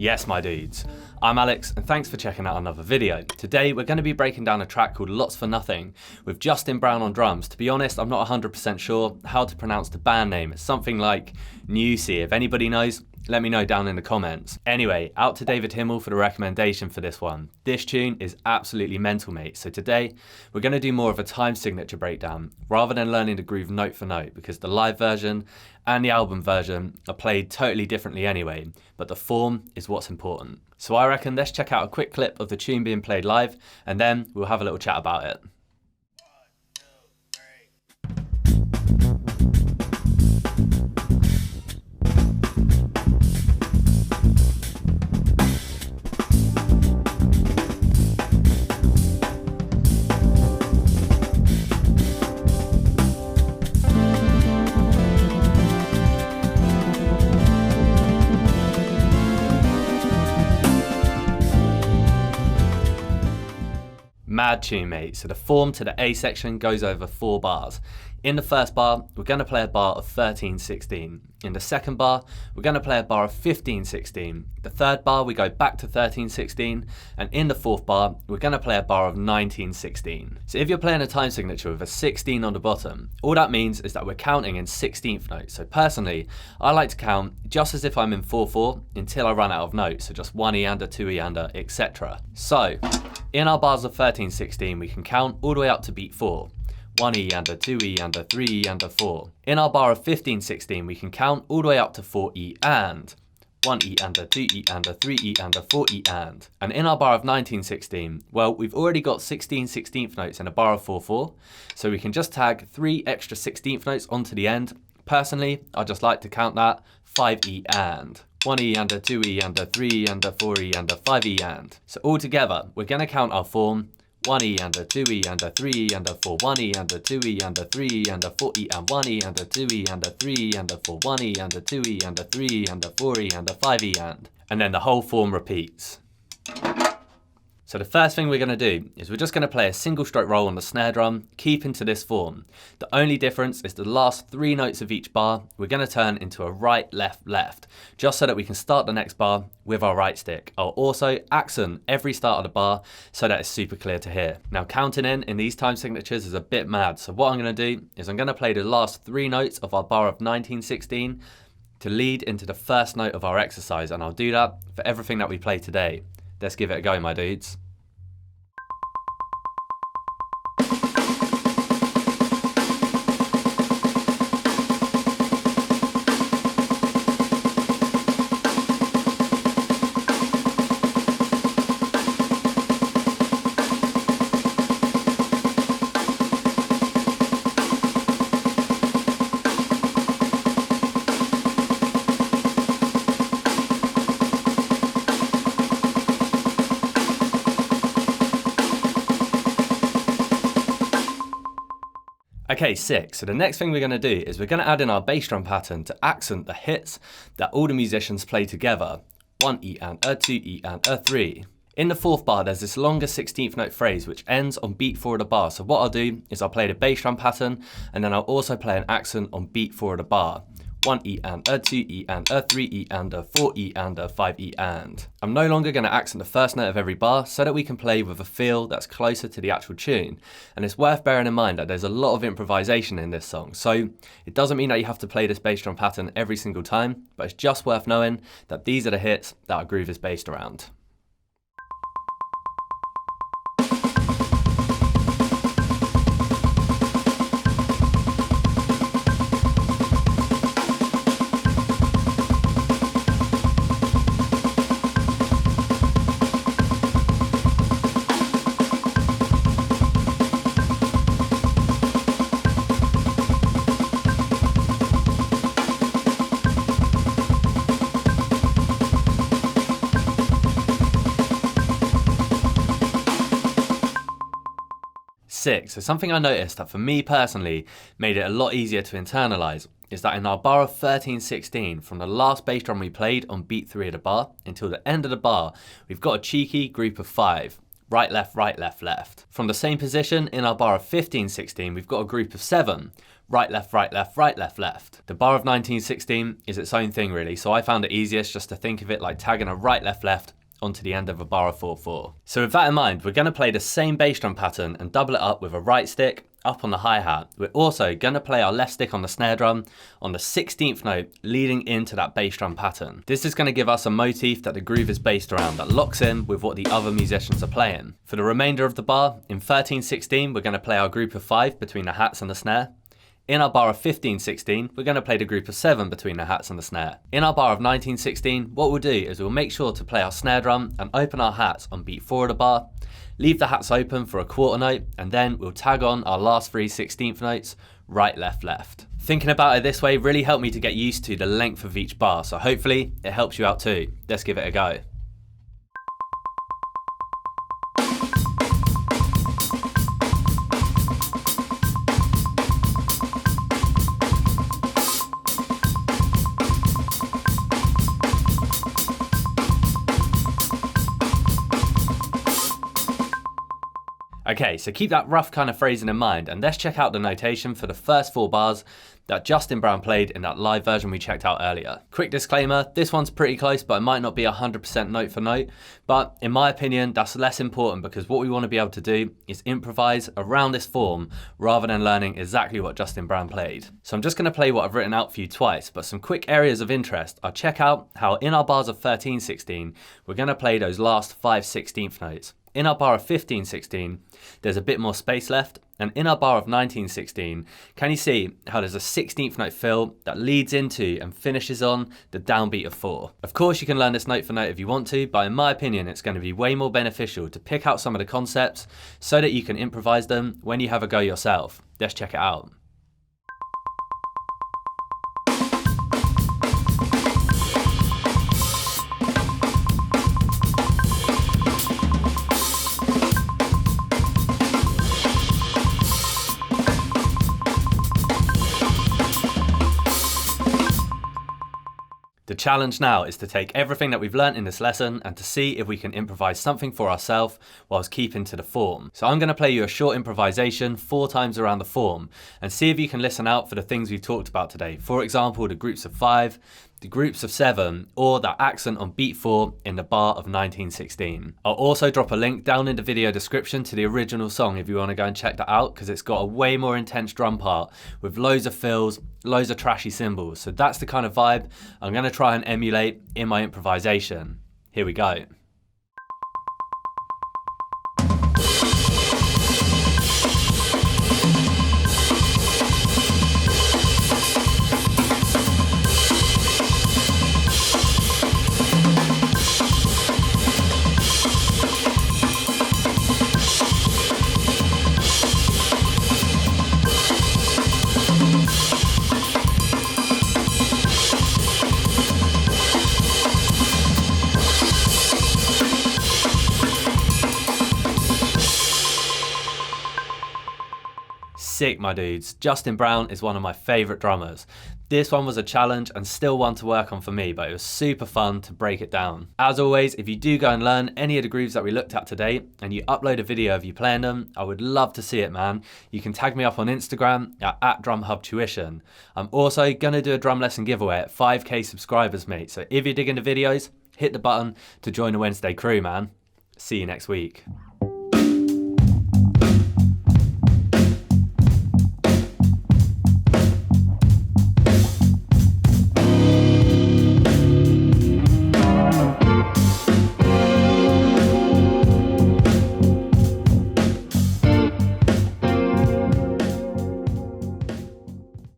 Yes, my dudes. I'm Alex, and thanks for checking out another video. Today, we're going to be breaking down a track called Lots for Nothing with Justin Brown on drums. To be honest, I'm not 100% sure how to pronounce the band name. It's something like NYEUSI. If anybody knows, let me know down in the comments. Anyway, out to David Himmel for the recommendation for this one. This tune is absolutely mental, mate. So today, we're going to do more of a time signature breakdown rather than learning the groove note for note, because the live version and the album version are played totally differently anyway, but the form is what's important. So I reckon let's check out a quick clip of the tune being played live, and then we'll have a little chat about it. Mad tune, mate. So the form to the A section goes over 4 bars. In the first bar, we're going to play a bar of 13/16. In the second bar, we're going to play a bar of 15/16. The third bar, we go back to 13/16. And in the fourth bar, we're going to play a bar of 19/16. So if you're playing a time signature with a 16 on the bottom, all that means is that we're counting in 16th notes. So personally, I like to count just as if I'm in 4/4 until I run out of notes. So just 1 E-ander, 2 E-ander, etc. So in our bars of 13/16, we can count all the way up to beat 4. 1 E-ander, 2 E-ander, 3 E-ander, 4. In our bar of 15/16, we can count all the way up to 4 E-and. 1 E-ander, 2 E-ander, 3 E-ander, 4 E-and. And in our bar of 19/16, well, we've already got 16 16th notes in a bar of 4/4, so we can just tag 3 extra 16th notes onto the end. Personally, I just like to count that 5 E-and. 1 E-ander, 2 E-ander, 3 E-ander, 4 E-ander, 5 E-and. So all together, we're going to count our form 1 E-ander, 2 E-ander, 3 E-ander, 4, 1 E-ander, 2 E-ander, 3 E-ander, 4 E-and, 1 E-ander, 2 E-ander, 3 E-ander, 4, 1 E-ander, 2 E-ander, 3 E-ander, 4 E-ander, 5 E-and. And then the whole form repeats. So the first thing we're going to do is we're just going to play a single stroke roll on the snare drum, keeping to this form. The only difference is the last 3 notes of each bar, we're going to turn into a right, left, left, just so that we can start the next bar with our right stick. I'll also accent every start of the bar so that it's super clear to hear. Now counting in these time signatures is a bit mad, so what I'm going to do is I'm going to play the last 3 notes of our bar of 19/16 to lead into the first note of our exercise, and I'll do that for everything that we play today. Let's give it a go, my dudes. Okay, sick. So the next thing we're going to do is we're going to add in our bass drum pattern to accent the hits that all the musicians play together. 1 E-and, a 2 E-and, a 3. In the fourth bar, there's this longer 16th note phrase which ends on beat 4 of the bar. So what I'll do is I'll play the bass drum pattern, and then I'll also play an accent on beat 4 of the bar. 1 E-and, a 2 E-and, a 3 E-and, a 4 E-and, a 5 E-and. I'm no longer going to accent the first note of every bar so that we can play with a feel that's closer to the actual tune. And it's worth bearing in mind that there's a lot of improvisation in this song. So it doesn't mean that you have to play this bass drum pattern every single time, but it's just worth knowing that these are the hits that our groove is based around. So something I noticed that for me personally made it a lot easier to internalize is that in our bar of 13/16, from the last bass drum we played on beat 3 of the bar until the end of the bar, we've got a cheeky group of 5. Right, left, left. From the same position in our bar of 15/16, we've got a group of 7. right, left, right, left, right, left, left. The bar of 1916 is its own thing really, so I found it easiest just to think of it like tagging a right, left, left onto the end of a bar of 4/4. So with that in mind, we're going to play the same bass drum pattern and double it up with a right stick up on the hi-hat. We're also going to play our left stick on the snare drum on the 16th note leading into that bass drum pattern. This is going to give us a motif that the groove is based around that locks in with what the other musicians are playing. For the remainder of the bar, in 13/16 we're going to play our group of 5 between the hats and the snare. In our bar of 15/16, we're going to play the group of 7 between the hats and the snare. In our bar of 19/16, what we'll do is we'll make sure to play our snare drum and open our hats on beat 4 of the bar, leave the hats open for a quarter note, and then we'll tag on our last 3 16th notes, right, left, left. Thinking about it this way really helped me to get used to the length of each bar, so hopefully it helps you out too. Let's give it a go. Okay, so keep that rough kind of phrasing in mind, and let's check out the notation for the first 4 bars that Justin Brown played in that live version we checked out earlier. Quick disclaimer, this one's pretty close, but it might not be 100% note for note, but in my opinion, that's less important because what we want to be able to do is improvise around this form rather than learning exactly what Justin Brown played. So I'm just going to play what I've written out for you twice, but some quick areas of interest are check out how in our bars of 13/16, we're going to play those last 5 16th notes. In our bar of 15/16, there's a bit more space left, and in our bar of 19/16, can you see how there's a 16th note fill that leads into and finishes on the downbeat of 4? Of course you can learn this note for note if you want to, but in my opinion it's going to be way more beneficial to pick out some of the concepts so that you can improvise them when you have a go yourself. Let's check it out. The challenge now is to take everything that we've learnt in this lesson and to see if we can improvise something for ourselves whilst keeping to the form. So I'm going to play you a short improvisation 4 times around the form and see if you can listen out for the things we've talked about today. For example, the groups of 5, the groups of 7, or that accent on beat 4 in the bar of 19/16. I'll also drop a link down in the video description to the original song if you want to go and check that out, because it's got a way more intense drum part with loads of fills, loads of trashy cymbals. So that's the kind of vibe I'm going to try and emulate in my improvisation. Here we go. Sick, my dudes. Justin Brown is one of my favourite drummers. This one was a challenge and still one to work on for me, but it was super fun to break it down. As always, if you do go and learn any of the grooves that we looked at today and you upload a video of you playing them, I would love to see it, man. You can tag me up on Instagram at @DrumHubTuition. I'm also going to do a drum lesson giveaway at 5k subscribers, mate. So if you're digging the videos, hit the button to join the Wednesday crew, man. See you next week.